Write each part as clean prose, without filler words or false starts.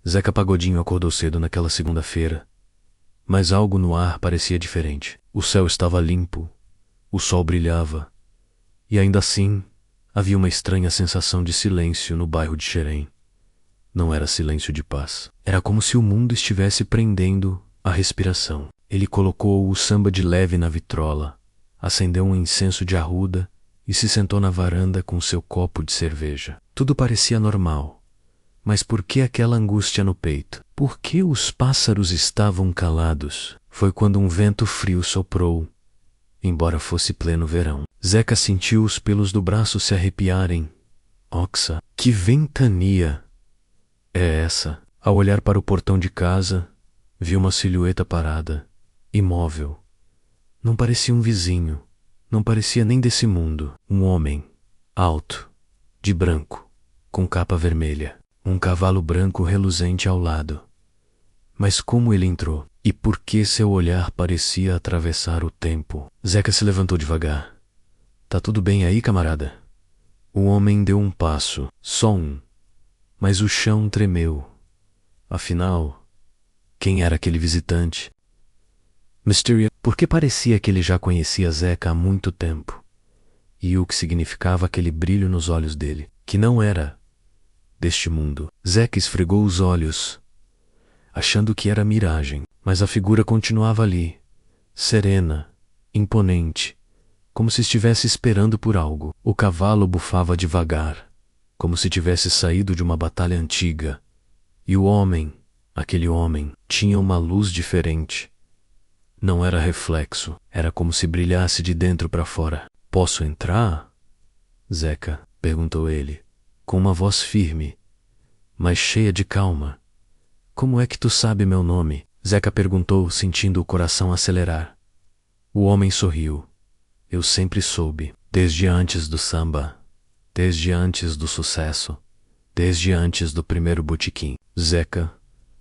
Zeca Pagodinho acordou cedo naquela segunda-feira, mas algo no ar parecia diferente. O céu estava limpo, o sol brilhava, e ainda assim havia uma estranha sensação de silêncio no bairro de Xerém. Não era silêncio de paz. Era como se o mundo estivesse prendendo a respiração. Ele colocou o samba de leve na vitrola, acendeu um incenso de arruda e se sentou na varanda com seu copo de cerveja. Tudo parecia normal. Mas por que aquela angústia no peito? Por que os pássaros estavam calados? Foi quando um vento frio soprou, embora fosse pleno verão. Zeca sentiu os pelos do braço se arrepiarem. Oxa, que ventania é essa? Ao olhar para o portão de casa, viu uma silhueta parada, imóvel. Não parecia um vizinho, não parecia nem desse mundo. Um homem, alto, de branco, com capa vermelha. Um cavalo branco reluzente ao lado. Mas como ele entrou? E por que seu olhar parecia atravessar o tempo? Zeca se levantou devagar. Tá tudo bem aí, camarada? O homem deu um passo, só um. Mas o chão tremeu. Afinal, quem era aquele visitante? Mysterio, porque parecia que ele já conhecia Zeca há muito tempo. E o que significava aquele brilho nos olhos dele, que não era deste mundo. Zeca esfregou os olhos, achando que era miragem, mas a figura continuava ali, serena, imponente, como se estivesse esperando por algo. O cavalo bufava devagar, como se tivesse saído de uma batalha antiga, e o homem, aquele homem, tinha uma luz diferente. Não era reflexo, era como se brilhasse de dentro para fora. Posso entrar? Zeca, perguntou ele, com uma voz firme, mas cheia de calma. Como é que tu sabe meu nome? Zeca perguntou, sentindo o coração acelerar. O homem sorriu. Eu sempre soube, desde antes do samba, desde antes do sucesso, desde antes do primeiro botequim. Zeca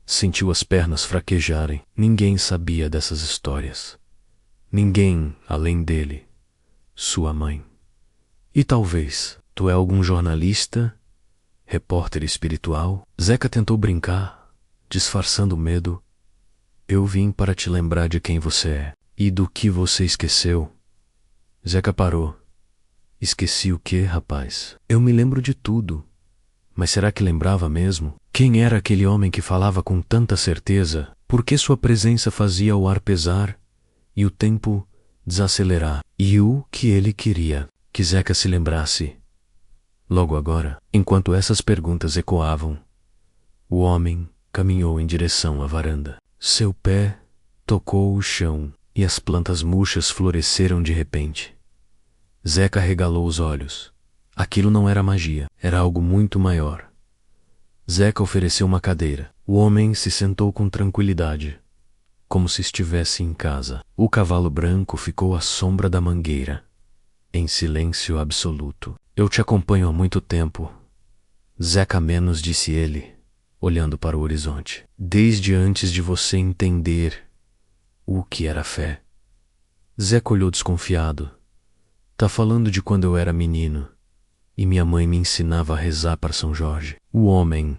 sentiu as pernas fraquejarem. Ninguém sabia dessas histórias. Ninguém além dele, sua mãe. E talvez tu é algum jornalista, repórter espiritual? Zeca tentou brincar, disfarçando o medo. Eu vim para te lembrar de quem você é e do que você esqueceu. Zeca parou. Esqueci o quê, rapaz? Eu me lembro de tudo. Mas será que lembrava mesmo? Quem era aquele homem que falava com tanta certeza? Por que sua presença fazia o ar pesar e o tempo desacelerar? E o que ele queria? Que Zeca se lembrasse. Logo agora, enquanto essas perguntas ecoavam, o homem caminhou em direção à varanda. Seu pé tocou o chão e as plantas murchas floresceram de repente. Zeca regalou os olhos. Aquilo não era magia, era algo muito maior. Zeca ofereceu uma cadeira. O homem se sentou com tranquilidade, como se estivesse em casa. O cavalo branco ficou à sombra da mangueira, em silêncio absoluto. Eu te acompanho há muito tempo, Zeca menos, disse ele, olhando para o horizonte. Desde antes de você entender o que era fé. Zeca olhou desconfiado. Tá falando de quando eu era menino e minha mãe me ensinava a rezar para São Jorge. O homem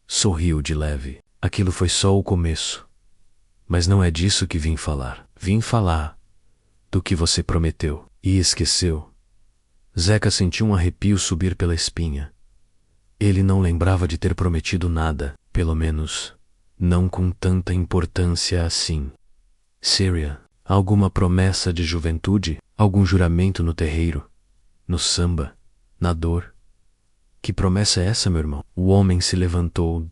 sorriu de leve. Aquilo foi só o começo. Mas não é disso que vim falar. Vim falar do que você prometeu e esqueceu. Zeca sentiu um arrepio subir pela espinha. Ele não lembrava de ter prometido nada, pelo menos, não com tanta importância assim. Syria, alguma promessa de juventude? Algum juramento no terreiro? No samba? Na dor? Que promessa é essa, meu irmão? O homem se levantou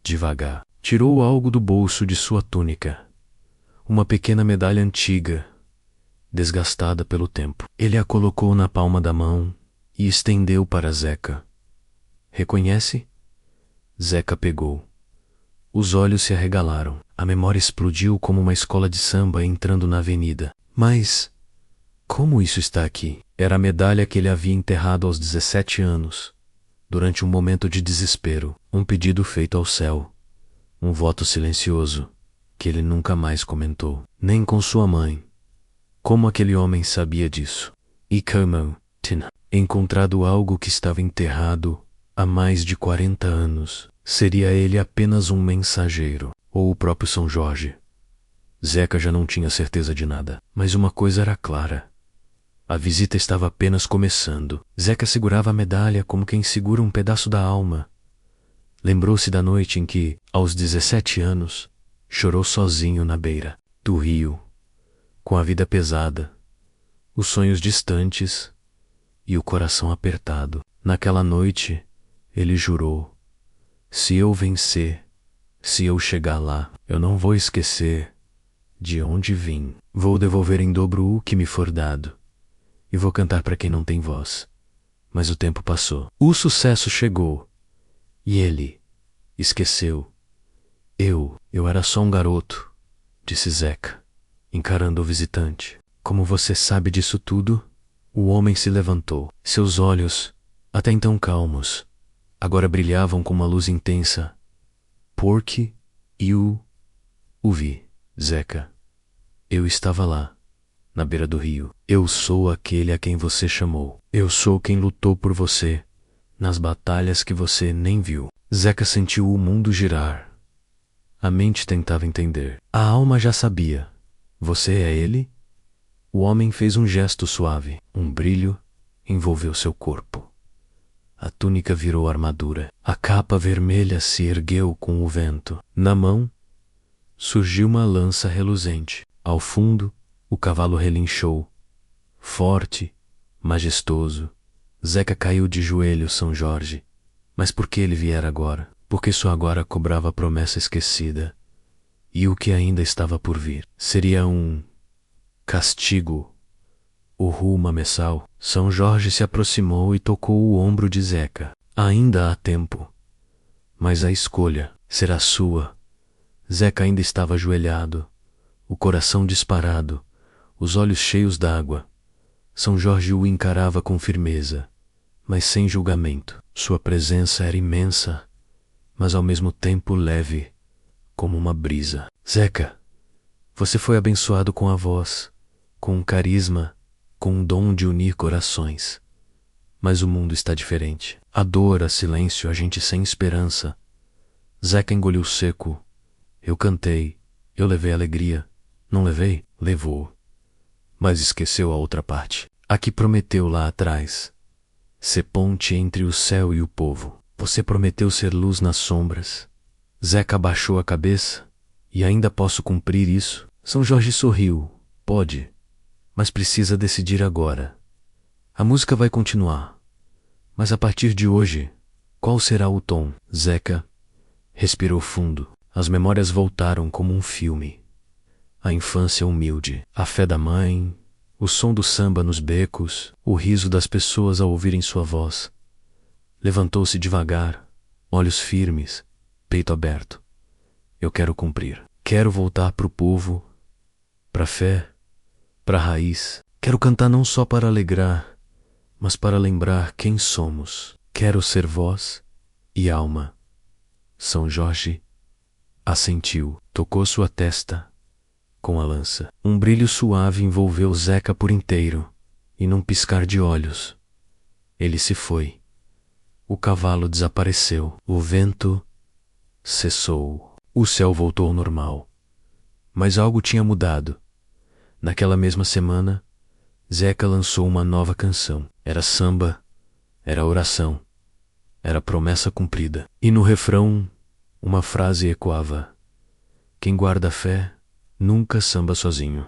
devagar. Tirou algo do bolso de sua túnica. Uma pequena medalha antiga, desgastada pelo tempo. Ele a colocou na palma da mão e estendeu para Zeca. Reconhece? Zeca pegou. Os olhos se arregalaram. A memória explodiu como uma escola de samba entrando na avenida. Mas como isso está aqui? Era a medalha que ele havia enterrado aos 17 anos, durante um momento de desespero, um pedido feito ao céu, um voto silencioso, que ele nunca mais comentou, nem com sua mãe. Como aquele homem sabia disso? E como tinha encontrado algo que estava enterrado há mais de 40 anos. Seria ele apenas um mensageiro, ou o próprio São Jorge? Zeca já não tinha certeza de nada, mas uma coisa era clara. A visita estava apenas começando. Zeca segurava a medalha como quem segura um pedaço da alma. Lembrou-se da noite em que, aos 17 anos, chorou sozinho na beira do rio, com a vida pesada, os sonhos distantes e o coração apertado. Naquela noite, ele jurou: se eu vencer, se eu chegar lá, eu não vou esquecer de onde vim. Vou devolver em dobro o que me for dado, e vou cantar para quem não tem voz. Mas o tempo passou. O sucesso chegou, e ele esqueceu. Eu era só um garoto, disse Zeca, encarando o visitante. Como você sabe disso tudo? O homem se levantou. Seus olhos, até então calmos, agora brilhavam com uma luz intensa. Porque eu o vi, Zeca. Eu estava lá, na beira do rio. Eu sou aquele a quem você chamou. Eu sou quem lutou por você, nas batalhas que você nem viu. Zeca sentiu o mundo girar. A mente tentava entender. A alma já sabia. Você é ele? O homem fez um gesto suave. Um brilho envolveu seu corpo. A túnica virou armadura. A capa vermelha se ergueu com o vento. Na mão, surgiu uma lança reluzente. Ao fundo, o cavalo relinchou. Forte, majestoso, Zeca caiu de joelhos, São Jorge. Mas por que ele viera agora? Porque só agora cobrava a promessa esquecida. E o que ainda estava por vir? Seria um castigo, o rumo messal. São Jorge se aproximou e tocou o ombro de Zeca. Ainda há tempo, mas a escolha será sua. Zeca ainda estava ajoelhado, o coração disparado, os olhos cheios d'água. São Jorge o encarava com firmeza, mas sem julgamento. Sua presença era imensa, mas ao mesmo tempo leve, como uma brisa. Zeca, você foi abençoado com a voz, com um carisma, com um dom de unir corações. Mas o mundo está diferente. A dor, a silêncio, a gente sem esperança. Zeca engoliu seco. Eu cantei, eu levei alegria. Não levei? Levou. Mas esqueceu a outra parte. A que prometeu lá atrás. Ser ponte entre o céu e o povo. Você prometeu ser luz nas sombras. Zeca abaixou a cabeça. E ainda posso cumprir isso? São Jorge sorriu. Pode, mas precisa decidir agora. A música vai continuar, mas a partir de hoje, qual será o tom? Zeca respirou fundo. As memórias voltaram como um filme. A infância humilde, a fé da mãe, o som do samba nos becos, o riso das pessoas ao ouvirem sua voz. Levantou-se devagar, olhos firmes, peito aberto. Eu quero cumprir. Quero voltar para o povo, para a fé, para a raiz. Quero cantar não só para alegrar, mas para lembrar quem somos. Quero ser voz e alma. São Jorge assentiu, tocou sua testa com a lança. Um brilho suave envolveu Zeca por inteiro, e num piscar de olhos, ele se foi. O cavalo desapareceu, o vento cessou, o céu voltou ao normal. Mas algo tinha mudado. Naquela mesma semana, Zeca lançou uma nova canção. Era samba, era oração, era promessa cumprida. E no refrão, uma frase ecoava: quem guarda a fé nunca samba sozinho.